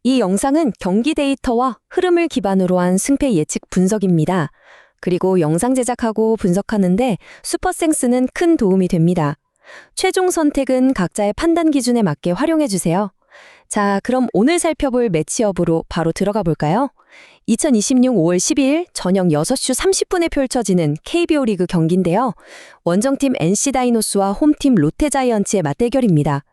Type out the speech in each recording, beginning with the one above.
이 영상은 경기 데이터와 흐름을 기반으로 한 승패 예측 분석입니다. 그리고 영상 제작하고 분석하는데 슈퍼센스는 큰 도움이 됩니다. 최종 선택은 각자의 판단 기준에 맞게 활용해주세요. 자, 그럼 오늘 살펴볼 매치업으로 바로 들어가 볼까요? 2026 5월 12일 저녁 6시 30분에 펼쳐지는 KBO 리그 경기인데요. 원정팀 NC 다이노스와 홈팀 롯데자이언츠의 맞대결입니다.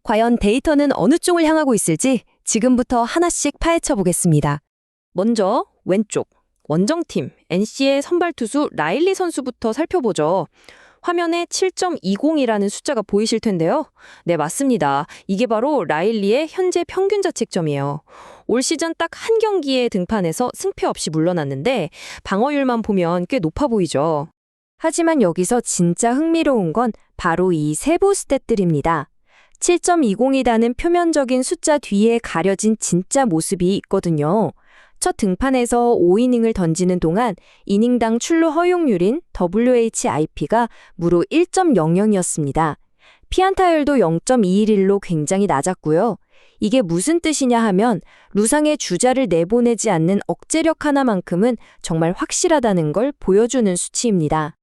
과연 데이터는 어느 쪽을 향하고 있을지 지금부터 하나씩 파헤쳐 보겠습니다. 먼저 왼쪽 원정팀 NC의 선발 투수 라일리 선수부터 살펴보죠. 화면에 7.20이라는 숫자가 보이실 텐데요. 네, 맞습니다. 이게 바로 라일리의 현재 평균 자책점이에요. 올 시즌 딱 한 경기에 등판해서 승패 없이 물러났는데 방어율만 보면 꽤 높아 보이죠. 하지만 여기서 진짜 흥미로운 건 바로 이 세부 스탯들입니다. 7.20이라는 표면적인 숫자 뒤에 가려진 진짜 모습이 있거든요. 첫 등판에서 5이닝을 던지는 동안 이닝당 출루 허용률인 WHIP가 무려 1.00이었습니다. 피안타율도 0.211로 굉장히 낮았고요. 이게 무슨 뜻이냐 하면 루상의 주자를 내보내지 않는 억제력 하나만큼은 정말 확실하다는 걸 보여주는 수치입니다.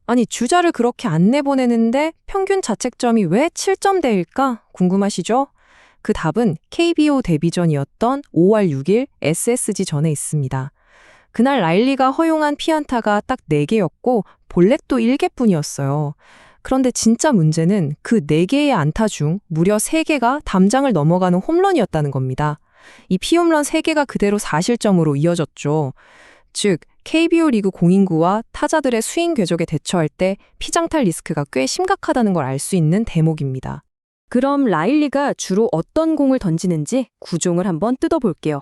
아니, 주자를 그렇게 안 내보내는데 평균 자책점이 왜 7점대일까? 궁금하시죠? 그 답은 KBO 데뷔전이었던 5월 6일 SSG전에 있습니다. 그날 라일리가 허용한 피안타가 딱 4개였고 볼넷도 1개뿐이었어요. 그런데 진짜 문제는 그 4개의 안타 중 무려 3개가 담장을 넘어가는 홈런이었다는 겁니다. 이 피홈런 3개가 그대로 4실점으로 이어졌죠. 즉, KBO 리그 공인구와 타자들의 스윙 궤적에 대처할 때 피장탈 리스크가 꽤 심각하다는 걸 알 수 있는 대목입니다. 그럼 라일리가 주로 어떤 공을 던지는지 구종을 한번 뜯어볼게요.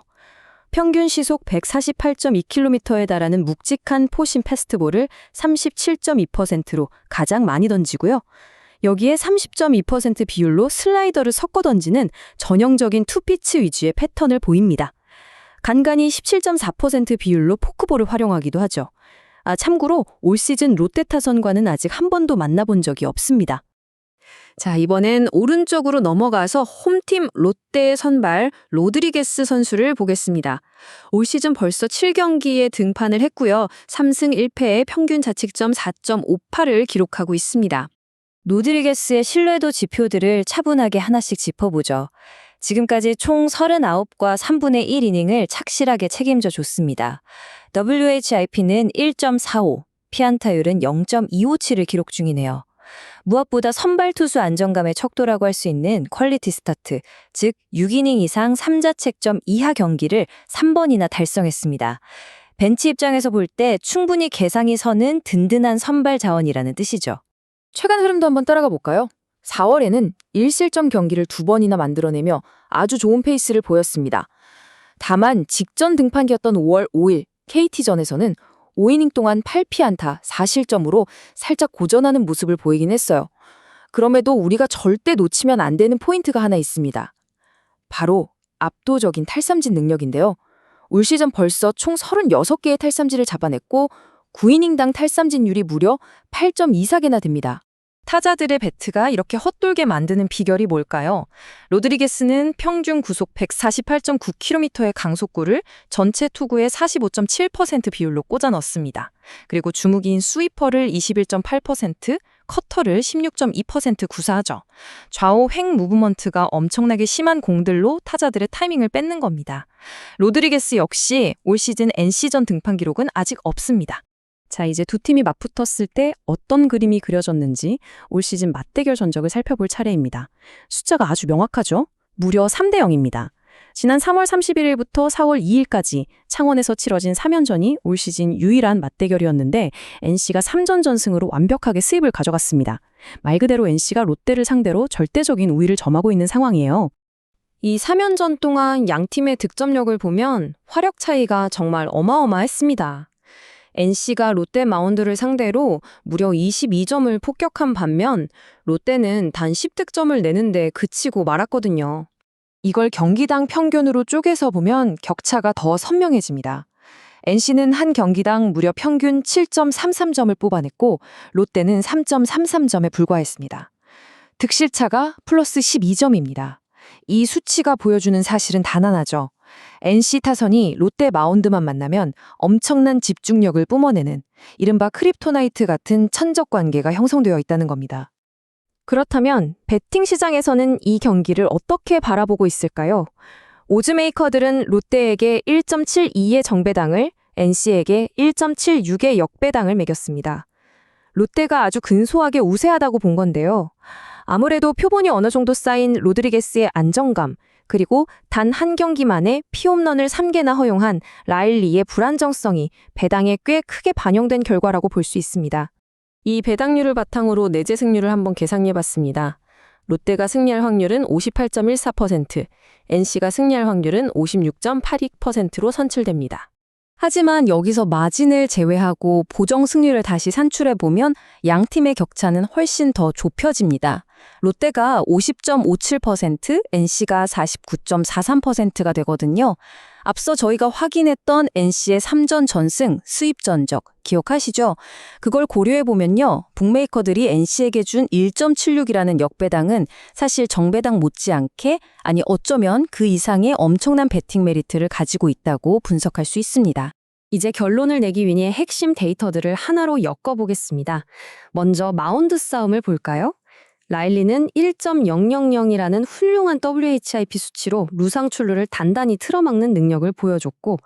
평균 시속 148.2km에 달하는 묵직한 포심 패스트볼을 37.2%로 가장 많이 던지고요. 여기에 30.2% 비율로 슬라이더를 섞어 던지는 전형적인 투피치 위주의 패턴을 보입니다. 간간히 17.4% 비율로 포크볼을 활용하기도 하죠. 참고로 올 시즌 롯데 타선과는 아직 한 번도 만나본 적이 없습니다. 자, 이번엔 오른쪽으로 넘어가서 홈팀 롯데의 선발 로드리게스 선수를 보겠습니다. 올 시즌 벌써 7경기에 등판을 했고요. 3승 1패에 평균 자책점 4.58을 기록하고 있습니다. 로드리게스의 신뢰도 지표들을 차분하게 하나씩 짚어보죠. 지금까지 총 39과 3분의 1 이닝을 착실하게 책임져 줬습니다. WHIP는 1.45, 피안타율은 0.257을 기록 중이네요. 무엇보다 선발 투수 안정감의 척도라고 할 수 있는 퀄리티 스타트, 즉 6이닝 이상 3자책점 이하 경기를 3번이나 달성했습니다. 벤치 입장에서 볼 때 충분히 개상이 서는 든든한 선발 자원이라는 뜻이죠. 최근 흐름도 한번 따라가 볼까요? 4월에는 1실점 경기를 2번이나 만들어내며 아주 좋은 페이스를 보였습니다. 다만 직전 등판기였던 5월 5일 KT전에서는 5이닝 동안 8피안타 4실점으로 살짝 고전하는 모습을 보이긴 했어요. 그럼에도 우리가 절대 놓치면 안 되는 포인트가 하나 있습니다. 바로 압도적인 탈삼진 능력인데요. 올 시즌 벌써 총 36개의 탈삼진을 잡아냈고 9이닝당 탈삼진율이 무려 8.24개나 됩니다. 타자들의 배트가 이렇게 헛돌게 만드는 비결이 뭘까요? 로드리게스는 평균 구속 148.9km의 강속구를 전체 투구의 45.7% 비율로 꽂아 넣습니다. 그리고 주무기인 스위퍼를 21.8%, 커터를 16.2% 구사하죠. 좌우 횡 무브먼트가 엄청나게 심한 공들로 타자들의 타이밍을 뺏는 겁니다. 로드리게스 역시 올 시즌 NC전 등판 기록은 아직 없습니다. 자, 이제 두 팀이 맞붙었을 때 어떤 그림이 그려졌는지 올 시즌 맞대결 전적을 살펴볼 차례입니다. 숫자가 아주 명확하죠? 무려 3대0입니다. 지난 3월 31일부터 4월 2일까지 창원에서 치러진 3연전이 올 시즌 유일한 맞대결이었는데 NC가 3전 전승으로 완벽하게 수입을 가져갔습니다. 말 그대로 NC가 롯데를 상대로 절대적인 우위를 점하고 있는 상황이에요. 이 3연전 동안 양 팀의 득점력을 보면 화력 차이가 정말 어마어마했습니다. NC가 롯데 마운드를 상대로 무려 22점을 폭격한 반면 롯데는 단 10득점을 내는데 그치고 말았거든요. 이걸 경기당 평균으로 쪼개서 보면 격차가 더 선명해집니다. NC는 한 경기당 무려 평균 7.33점을 뽑아냈고 롯데는 3.33점에 불과했습니다. 득실차가 플러스 12점입니다. 이 수치가 보여주는 사실은 단 하나죠. NC 타선이 롯데 마운드만 만나면 엄청난 집중력을 뿜어내는 이른바 크립토나이트 같은 천적 관계가 형성되어 있다는 겁니다. 그렇다면 배팅 시장에서는 이 경기를 어떻게 바라보고 있을까요? 오즈메이커들은 롯데에게 1.72의 정배당을, NC에게 1.76의 역배당을 매겼습니다. 롯데가 아주 근소하게 우세하다고 본 건데요. 아무래도 표본이 어느 정도 쌓인 로드리게스의 안정감, 그리고 단 한 경기 만에 피홈런을 3개나 허용한 라일리의 불안정성이 배당에 꽤 크게 반영된 결과라고 볼 수 있습니다. 이 배당률을 바탕으로 내재 승률을 한번 계산해봤습니다. 롯데가 승리할 확률은 58.14%, NC가 승리할 확률은 56.82%로 선출됩니다. 하지만 여기서 마진을 제외하고 보정 승률을 다시 산출해보면 양 팀의 격차는 훨씬 더 좁혀집니다. 롯데가 50.57%, NC가 49.43%가 되거든요. 앞서 저희가 확인했던 NC의 3전 전승, 수입 전적 기억하시죠? 그걸 고려해보면요. 북메이커들이 NC에게 준 1.76이라는 역배당은 사실 정배당 못지않게, 아니 어쩌면 그 이상의 엄청난 배팅 메리트를 가지고 있다고 분석할 수 있습니다. 이제 결론을 내기 위해 핵심 데이터들을 하나로 엮어보겠습니다. 먼저 마운드 싸움을 볼까요? 라일리는 1.000이라는 훌륭한 WHIP 수치로 루상 출루를 단단히 틀어막는 능력을 보여줬고,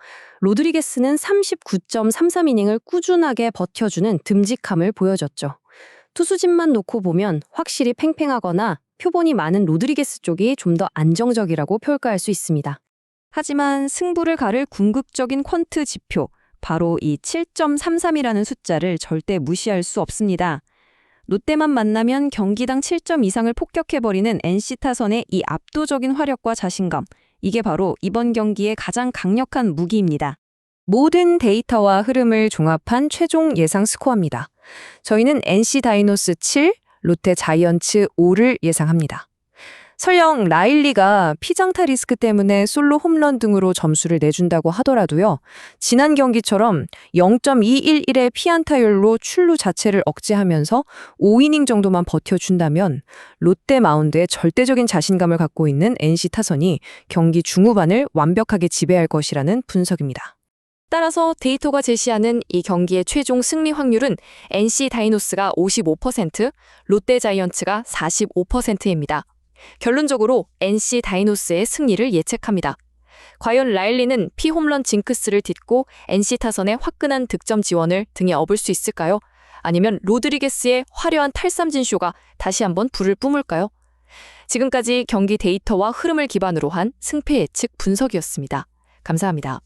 로드리게스는 39.33이닝을 꾸준하게 버텨주는 듬직함을 보여줬죠. 투수진만 놓고 보면 확실히 팽팽하거나 표본이 많은 로드리게스 쪽이 좀 더 안정적이라고 평가할 수 있습니다. 하지만 승부를 가를 궁극적인 퀀트 지표, 바로 이 7.33이라는 숫자를 절대 무시할 수 없습니다. 롯데만 만나면 경기당 7점 이상을 폭격해버리는 NC 타선의 이 압도적인 화력과 자신감, 이게 바로 이번 경기의 가장 강력한 무기입니다. 모든 데이터와 흐름을 종합한 최종 예상 스코어입니다. 저희는 NC 다이노스 7, 롯데 자이언츠 5를 예상합니다. 설령 라일리가 피장타 리스크 때문에 솔로 홈런 등으로 점수를 내준다고 하더라도요. 지난 경기처럼 0.211의 피안타율로 출루 자체를 억제하면서 5이닝 정도만 버텨준다면 롯데 마운드에 절대적인 자신감을 갖고 있는 NC 타선이 경기 중후반을 완벽하게 지배할 것이라는 분석입니다. 따라서 데이터가 제시하는 이 경기의 최종 승리 확률은 NC 다이노스가 55%, 롯데 자이언츠가 45%입니다. 결론적으로 NC 다이노스의 승리를 예측합니다. 과연 라일리는 피홈런 징크스를 딛고 NC 타선의 화끈한 득점 지원을 등에 업을 수 있을까요? 아니면 로드리게스의 화려한 탈삼진쇼가 다시 한번 불을 뿜을까요? 지금까지 경기 데이터와 흐름을 기반으로 한 승패 예측 분석이었습니다. 감사합니다.